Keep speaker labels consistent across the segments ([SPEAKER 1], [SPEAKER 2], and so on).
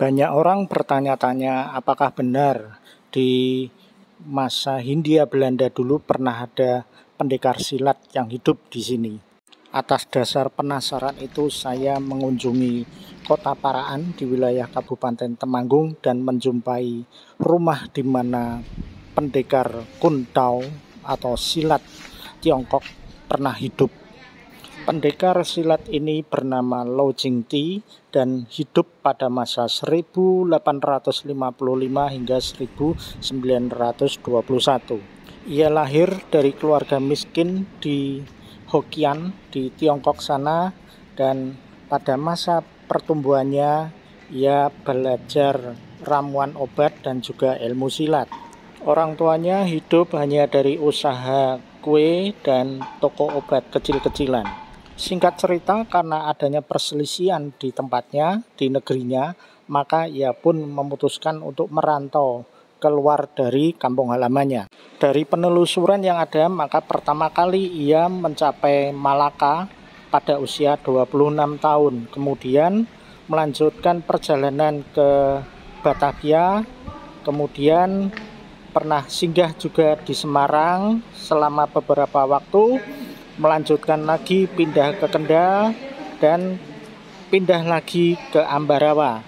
[SPEAKER 1] Banyak orang bertanya-tanya apakah benar di masa Hindia Belanda dulu pernah ada pendekar silat yang hidup di sini. Atas dasar penasaran itu saya mengunjungi Kota Paraan di wilayah Kabupaten Temanggung dan menjumpai rumah di mana pendekar Kuntao atau silat Tiongkok pernah hidup. Pendekar silat ini bernama Lo Jingti dan hidup pada masa 1855 hingga 1921. Ia lahir dari keluarga miskin di Hokkien di Tiongkok sana, dan pada masa pertumbuhannya ia belajar ramuan obat dan juga ilmu silat. Orang tuanya hidup hanya dari usaha kue dan toko obat kecil-kecilan. Singkat cerita, karena adanya perselisihan di tempatnya, di negerinya, maka ia pun memutuskan untuk merantau keluar dari kampung halamannya. Dari penelusuran yang ada, maka pertama kali ia mencapai Malaka pada usia 26 tahun. Kemudian melanjutkan perjalanan ke Batavia, kemudian pernah singgah juga di Semarang selama beberapa waktu, melanjutkan lagi pindah ke Kendal, dan pindah lagi ke Ambarawa.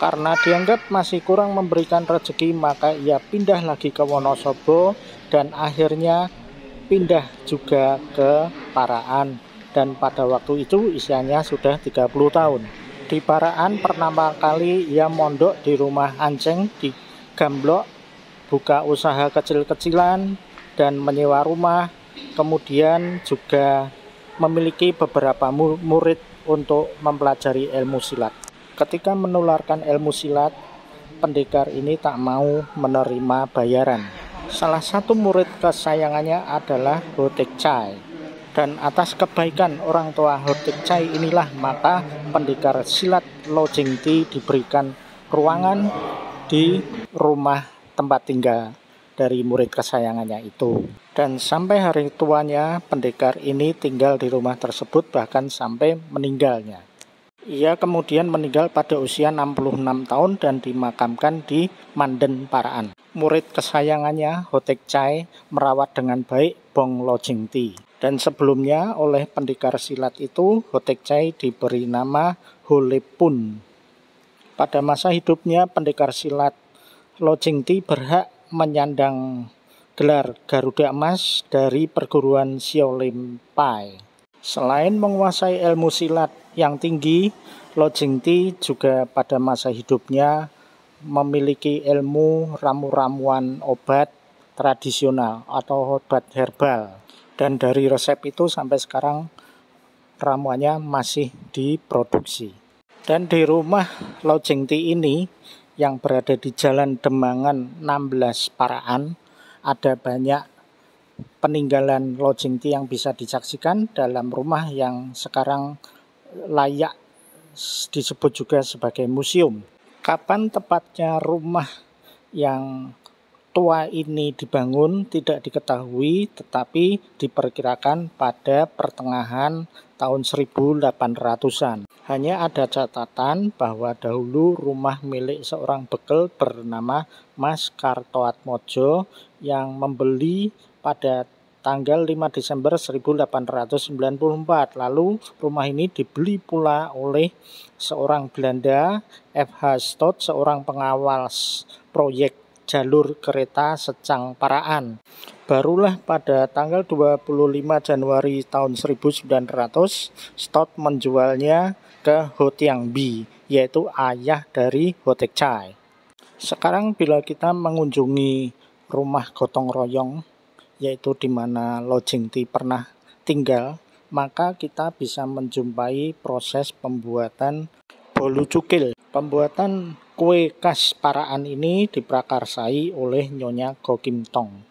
[SPEAKER 1] Karena dianggap masih kurang memberikan rezeki, maka ia pindah lagi ke Wonosobo dan akhirnya pindah juga ke Paraan. Dan pada waktu itu usianya sudah 30 tahun. Di Paraan pertama kali ia mondok di rumah Anceng di Gamblok, buka usaha kecil-kecilan dan menyewa rumah. Kemudian juga memiliki beberapa murid untuk mempelajari ilmu silat. Ketika menularkan ilmu silat, pendekar ini tak mau menerima bayaran. Salah satu murid kesayangannya adalah Ho Tek Chai. Dan atas kebaikan orang tua Ho Tek Chai inilah maka pendekar silat Lo Jingti diberikan ruangan di rumah tempat tinggal dari murid kesayangannya itu. Dan sampai hari tuanya pendekar ini tinggal di rumah tersebut bahkan sampai meninggalnya. Ia kemudian meninggal pada usia 66 tahun dan dimakamkan di Manden, Paraan. Murid kesayangannya, Ho Tek Chai, merawat dengan baik Bong Lo Jingti. Dan sebelumnya oleh pendekar silat itu, Ho Tek Chai diberi nama Ho Le Pun. Pada masa hidupnya, pendekar silat Lo Jingti berhak menyandang gelar Garuda Emas dari perguruan Xiao Lim Pai. Selain menguasai ilmu silat yang tinggi, Lo Jingti juga pada masa hidupnya memiliki ilmu ramu-ramuan obat tradisional atau obat herbal. Dan dari resep itu sampai sekarang ramuannya masih diproduksi. Dan di rumah Lo Jingti ini yang berada di Jalan Demangan 16 Paraan, ada banyak peninggalan Lo Jingti yang bisa disaksikan dalam rumah yang sekarang layak disebut juga sebagai museum. Kapan tepatnya rumah yang tua ini dibangun tidak diketahui, tetapi diperkirakan pada pertengahan tahun 1800-an. Hanya ada catatan bahwa dahulu rumah milik seorang bekel bernama Mas Kartoatmojo yang membeli pada tanggal 5 Desember 1894. Lalu rumah ini dibeli pula oleh seorang Belanda, F.H. Stott, seorang pengawal proyek jalur kereta Secang Paraan. Barulah pada tanggal 25 Januari tahun 1900, Stott menjualnya ke Ho Tiang Bi, yaitu ayah dari Ho Tek Chai. Sekarang bila kita mengunjungi rumah gotong royong, yaitu di mana Lo Jingti pernah tinggal, maka kita bisa menjumpai proses pembuatan bolu cukil. Pembuatan kue khas Paraan ini diprakarsai oleh Nyonya Go Kim Tong.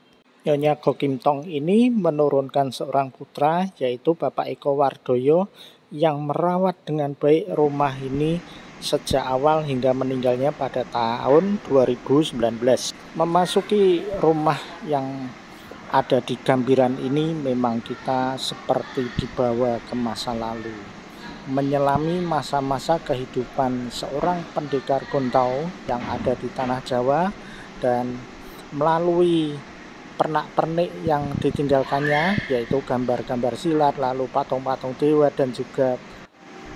[SPEAKER 1] Nyonya Go Kim Tong ini menurunkan seorang putra, yaitu Bapak Eko Wardoyo, yang merawat dengan baik rumah ini sejak awal hingga meninggalnya pada tahun 2019. Memasuki rumah yang ada di Gambiran ini memang kita seperti dibawa ke masa lalu. menyelami masa-masa kehidupan seorang pendekar Gontau yang ada di tanah Jawa, dan melalui pernak-pernik yang ditinggalkannya, yaitu gambar-gambar silat, lalu patung-patung dewa, dan juga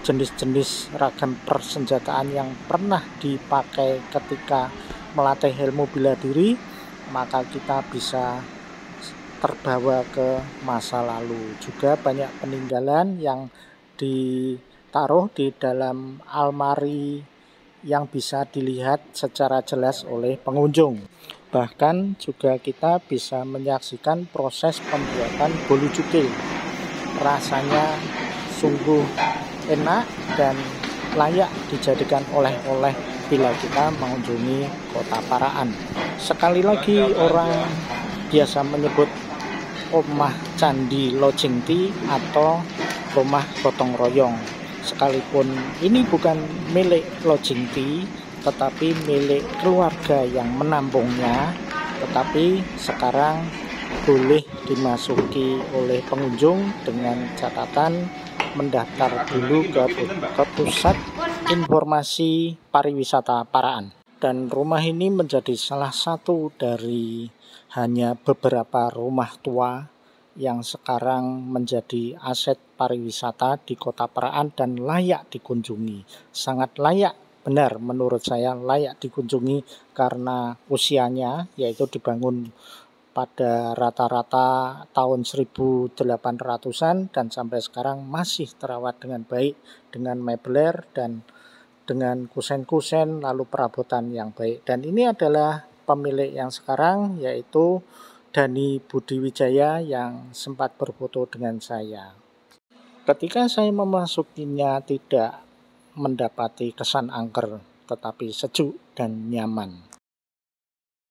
[SPEAKER 1] jenis-jenis ragam persenjataan yang pernah dipakai ketika melatih ilmu bela diri, maka kita bisa terbawa ke masa lalu. Juga banyak peninggalan yang ditaruh di dalam almari yang bisa dilihat secara jelas oleh pengunjung. Bahkan juga kita bisa menyaksikan proses pembuatan bolu cukil. Rasanya sungguh enak dan layak dijadikan oleh-oleh bila kita mengunjungi Kota Paraan. Sekali lagi, orang biasa menyebut omah Candi Lojengti atau rumah gotong royong. Sekalipun ini bukan milik Lojengti, tetapi milik keluarga yang menampungnya, tetapi sekarang boleh dimasuki oleh pengunjung dengan catatan mendaftar dulu ke Pusat Informasi Pariwisata Paraan. Dan rumah ini menjadi salah satu dari hanya beberapa rumah tua yang sekarang menjadi aset pariwisata di Kota Paraan dan layak dikunjungi. Sangat layak, benar menurut saya layak dikunjungi karena usianya, yaitu dibangun pada rata-rata tahun 1800-an dan sampai sekarang masih terawat dengan baik, dengan meubiler dan dengan kusen-kusen, lalu perabotan yang baik. Dan ini adalah pemilik yang sekarang, yaitu Dani Budi Wijaya, yang sempat berfoto dengan saya. Ketika saya memasukinya tidak mendapati kesan angker, tetapi sejuk dan nyaman.